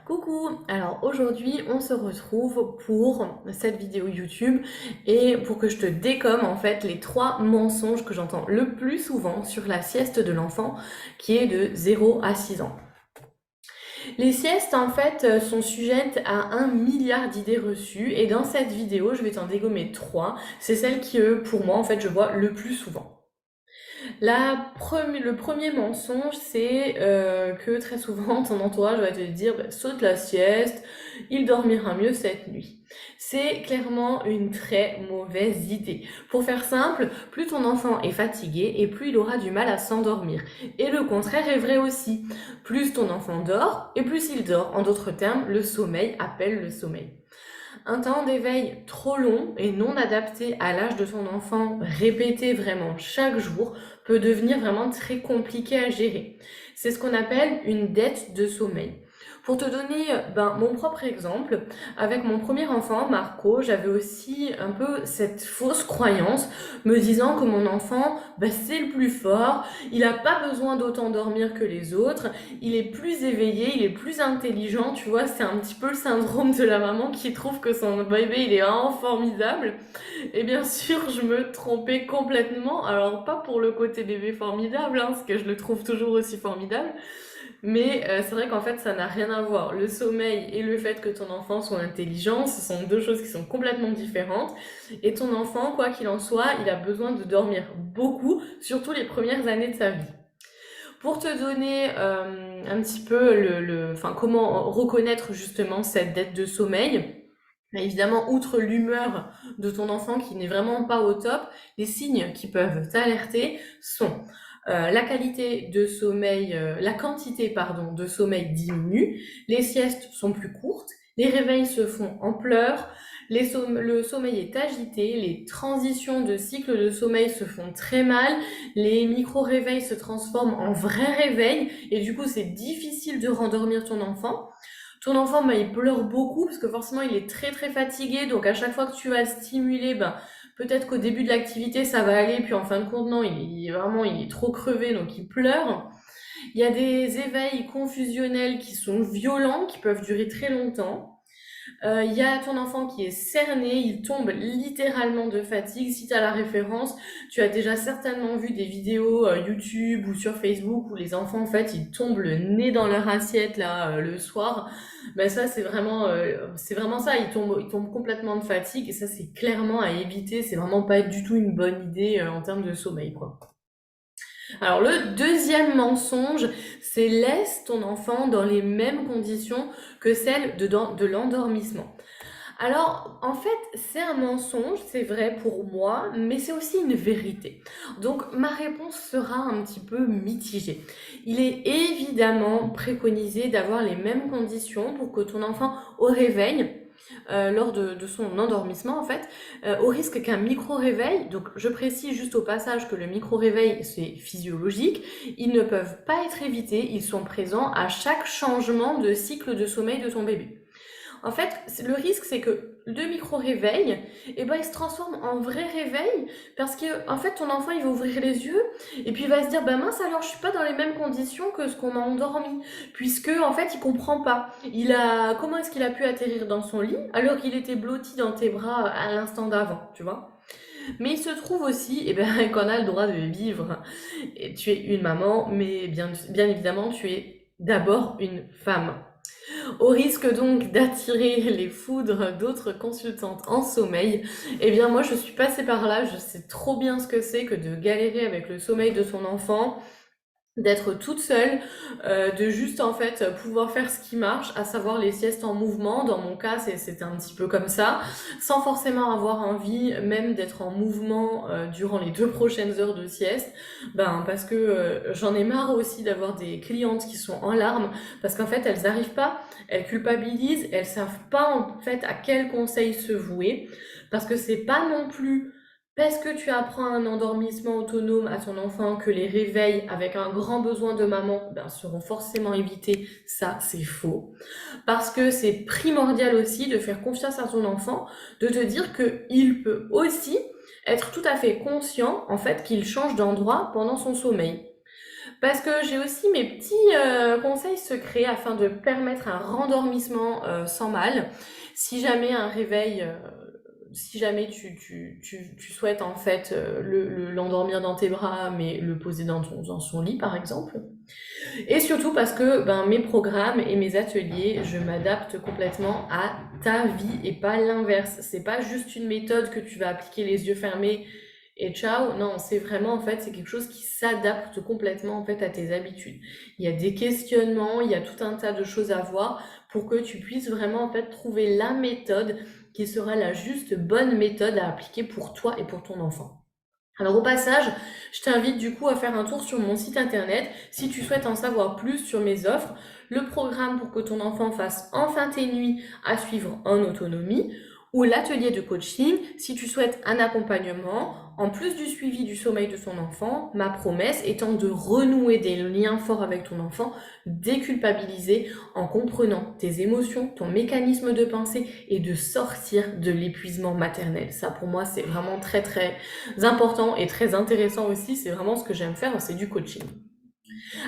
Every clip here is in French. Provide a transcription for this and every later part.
Coucou, alors aujourd'hui on se retrouve pour cette vidéo YouTube et pour que je te décomme en fait les 3 mensonges que j'entends le plus souvent sur la sieste de l'enfant qui est de 0 à 6 ans. Les siestes en fait sont sujettes à 1 milliard d'idées reçues et dans cette vidéo je vais t'en dégommer 3, c'est celles qui pour moi en fait je vois le plus souvent. Le premier mensonge, c'est que très souvent ton entourage va te dire bah, saute la sieste, il dormira mieux cette nuit. C'est clairement une très mauvaise idée. Pour faire simple, plus ton enfant est fatigué et plus il aura du mal à s'endormir. Et le contraire est vrai aussi. Plus ton enfant dort et plus il dort. En d'autres termes, le sommeil appelle le sommeil. Un temps d'éveil trop long et non adapté à l'âge de ton enfant, répété vraiment chaque jour, peut devenir vraiment très compliqué à gérer. C'est ce qu'on appelle une dette de sommeil. Pour te donner mon propre exemple, avec mon premier enfant, Marco, j'avais aussi un peu cette fausse croyance, me disant que mon enfant, c'est le plus fort, il n'a pas besoin d'autant dormir que les autres, il est plus éveillé, il est plus intelligent, tu vois, c'est un petit peu le syndrome de la maman qui trouve que son bébé, il est vraiment formidable. Et bien sûr, je me trompais complètement. Alors, pas pour le côté bébé formidable, parce que je le trouve toujours aussi formidable, mais c'est vrai qu'en fait, ça n'a rien à voir. Le sommeil et le fait que ton enfant soit intelligent, ce sont deux choses qui sont complètement différentes. Et ton enfant, quoi qu'il en soit, il a besoin de dormir beaucoup, surtout les premières années de sa vie. Pour te donner un petit peu comment reconnaître justement cette dette de sommeil, évidemment, outre l'humeur de ton enfant qui n'est vraiment pas au top, les signes qui peuvent t'alerter sont la qualité de sommeil, la quantité pardon de sommeil diminue, les siestes sont plus courtes, les réveils se font en pleurs, le sommeil est agité, les transitions de cycle de sommeil se font très mal, les micro-réveils se transforment en vrais réveils et du coup c'est difficile de rendormir ton enfant. Ton enfant, il pleure beaucoup parce que forcément il est très très fatigué, donc à chaque fois que tu vas le stimuler, peut-être qu'au début de l'activité ça va aller, puis en fin de compte non, il est trop crevé, donc il pleure. Il y a des éveils confusionnels qui sont violents, qui peuvent durer très longtemps. Il y a ton enfant qui est cerné, il tombe littéralement de fatigue. Si tu as la référence, tu as déjà certainement vu des vidéos YouTube ou sur Facebook où les enfants en fait ils tombent le nez dans leur assiette là le soir. Ça c'est vraiment ça, ils tombent complètement de fatigue et ça c'est clairement à éviter, c'est vraiment pas du tout une bonne idée en termes de sommeil quoi. Alors le deuxième mensonge, c'est laisse ton enfant dans les mêmes conditions que celles de l'endormissement. Alors, en fait, c'est un mensonge, c'est vrai pour moi, mais c'est aussi une vérité. Donc, ma réponse sera un petit peu mitigée. Il est évidemment préconisé d'avoir les mêmes conditions pour que ton enfant, au réveil, lors de son endormissement, en fait, au risque qu'un micro-réveil, donc je précise juste au passage que le micro-réveil, c'est physiologique, ils ne peuvent pas être évités, ils sont présents à chaque changement de cycle de sommeil de ton bébé. En fait, le risque, c'est que le micro-réveil, il se transforme en vrai réveil parce que, en fait, ton enfant, il va ouvrir les yeux et puis il va se dire, mince, alors je suis pas dans les mêmes conditions que ce qu'on m'a endormi, puisque, en fait, il comprend pas. Comment est-ce qu'il a pu atterrir dans son lit alors qu'il était blotti dans tes bras à l'instant d'avant, tu vois? Mais il se trouve aussi, qu'on a le droit de vivre. Et tu es une maman, mais bien évidemment, tu es d'abord une femme. Au risque donc d'attirer les foudres d'autres consultantes en sommeil, moi je suis passée par là, je sais trop bien ce que c'est que de galérer avec le sommeil de son enfant, d'être toute seule, de juste en fait pouvoir faire ce qui marche, à savoir les siestes en mouvement. Dans mon cas, c'était un petit peu comme ça, sans forcément avoir envie même d'être en mouvement durant les 2 prochaines heures de sieste, parce que j'en ai marre aussi d'avoir des clientes qui sont en larmes, parce qu'en fait elles arrivent pas, elles culpabilisent, elles savent pas en fait à quel conseil se vouer, parce que c'est pas non plus parce que tu apprends un endormissement autonome à ton enfant que les réveils avec un grand besoin de maman seront forcément évités. Ça, c'est faux. Parce que c'est primordial aussi de faire confiance à ton enfant, de te dire qu'il peut aussi être tout à fait conscient, en fait, qu'il change d'endroit pendant son sommeil. Parce que j'ai aussi mes petits conseils secrets afin de permettre un rendormissement sans mal. Si jamais un réveil, si jamais tu souhaites en fait l'endormir dans tes bras, mais le poser dans son lit par exemple. Et surtout parce que ben, mes programmes et mes ateliers, je m'adapte complètement à ta vie et pas l'inverse. C'est pas juste une méthode que tu vas appliquer les yeux fermés et ciao. Non, c'est vraiment en fait, c'est quelque chose qui s'adapte complètement en fait à tes habitudes. Il y a des questionnements, il y a tout un tas de choses à voir pour que tu puisses vraiment en fait trouver la méthode qui sera la juste bonne méthode à appliquer pour toi et pour ton enfant. Alors au passage, je t'invite du coup à faire un tour sur mon site internet si tu souhaites en savoir plus sur mes offres, le programme pour que ton enfant fasse enfin tes nuits à suivre en autonomie, ou l'atelier de coaching si tu souhaites un accompagnement, en plus du suivi du sommeil de ton enfant, ma promesse étant de renouer des liens forts avec ton enfant, déculpabiliser en comprenant tes émotions, ton mécanisme de pensée et de sortir de l'épuisement maternel. Ça pour moi c'est vraiment très très important et très intéressant aussi, c'est vraiment ce que j'aime faire, c'est du coaching.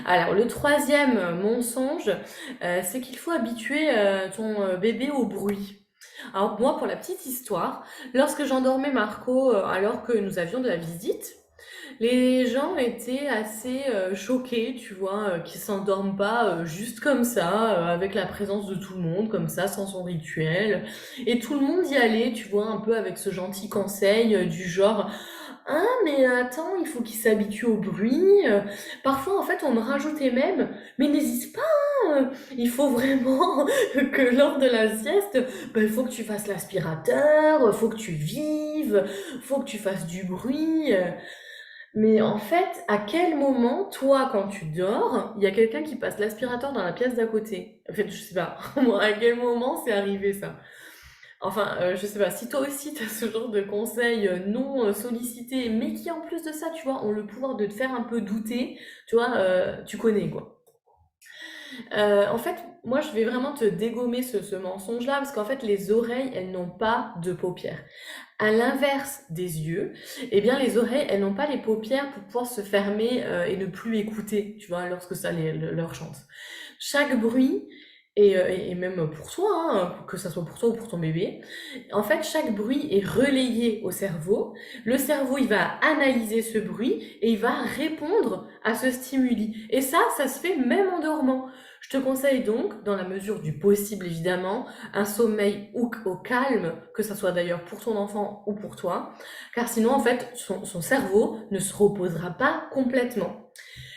Alors le troisième mensonge, c'est qu'il faut habituer ton bébé au bruit. Alors moi, pour la petite histoire, lorsque j'endormais Marco alors que nous avions de la visite, les gens étaient assez choqués, tu vois, qu'ils s'endorment pas juste comme ça, avec la présence de tout le monde, comme ça, sans son rituel. Et tout le monde y allait, tu vois, un peu avec ce gentil conseil du genre ah, mais attends, il faut qu'il s'habitue au bruit. Parfois, en fait, on me rajoutait même, mais n'hésite pas, il faut vraiment que lors de la sieste, ben, il faut que tu fasses l'aspirateur, il faut que tu vives, il faut que tu fasses du bruit. Mais en fait, à quel moment, toi, quand tu dors, il y a quelqu'un qui passe l'aspirateur dans la pièce d'à côté? En fait, je sais pas. Moi, à quel moment c'est arrivé ça? Enfin, je sais pas, si toi aussi tu as ce genre de conseils non sollicités, mais qui en plus de ça, tu vois, ont le pouvoir de te faire un peu douter, tu vois, tu connais quoi. En fait, moi je vais vraiment te dégommer ce mensonge-là, parce qu'en fait les oreilles, elles n'ont pas de paupières. À l'inverse des yeux, eh bien les oreilles, elles n'ont pas les paupières pour pouvoir se fermer et ne plus écouter, tu vois, lorsque ça leur chante. Chaque bruit, et même pour toi, hein, que ça soit pour toi ou pour ton bébé, en fait, chaque bruit est relayé au cerveau. Le cerveau, il va analyser ce bruit et il va répondre à ce stimuli. Et ça se fait même en dormant. Je te conseille donc, dans la mesure du possible évidemment, un sommeil au calme, que ça soit d'ailleurs pour ton enfant ou pour toi, car sinon en fait son cerveau ne se reposera pas complètement.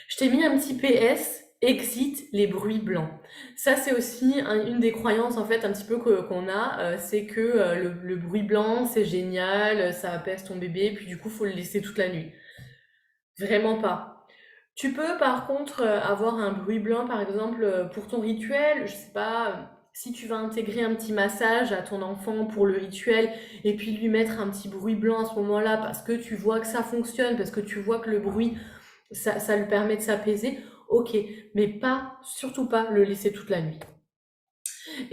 Je t'ai mis un petit PS, exit les bruits blancs. Ça c'est aussi une des croyances en fait un petit peu qu'on a, c'est que le bruit blanc c'est génial, ça apaise ton bébé, puis du coup faut le laisser toute la nuit. Vraiment pas. Tu peux par contre avoir un bruit blanc par exemple pour ton rituel, je sais pas, si tu vas intégrer un petit massage à ton enfant pour le rituel et puis lui mettre un petit bruit blanc à ce moment-là parce que tu vois que ça fonctionne, parce que tu vois que le bruit ça lui permet de s'apaiser, ok, mais pas, surtout pas le laisser toute la nuit.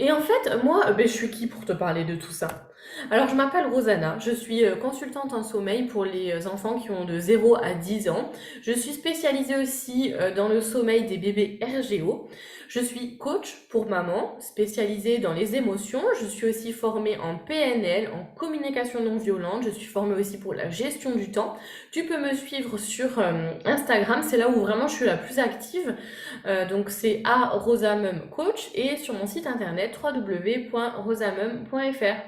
Et en fait, moi, ben, je suis qui pour te parler de tout ça? Alors, je m'appelle Rosanna, je suis consultante en sommeil pour les enfants qui ont de 0 à 10 ans. Je suis spécialisée aussi dans le sommeil des bébés RGO. Je suis coach pour maman, spécialisée dans les émotions. Je suis aussi formée en PNL, en communication non violente. Je suis formée aussi pour la gestion du temps. Tu peux me suivre sur Instagram, c'est là où vraiment je suis la plus active. Donc c'est à Rosamum Coach et sur mon site internet www.rosamum.fr.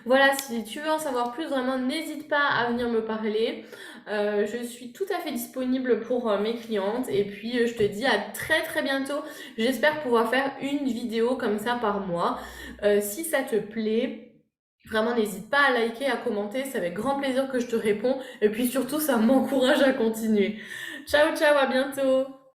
Voilà, si tu veux en savoir plus, vraiment n'hésite pas à venir me parler. Je suis tout à fait disponible pour mes clientes et puis je te dis à très très bientôt. J'espère pouvoir faire une vidéo comme ça par mois. Si ça te plaît, vraiment n'hésite pas à liker, à commenter, c'est avec grand plaisir que je te réponds et puis surtout ça m'encourage à continuer. Ciao ciao, à bientôt.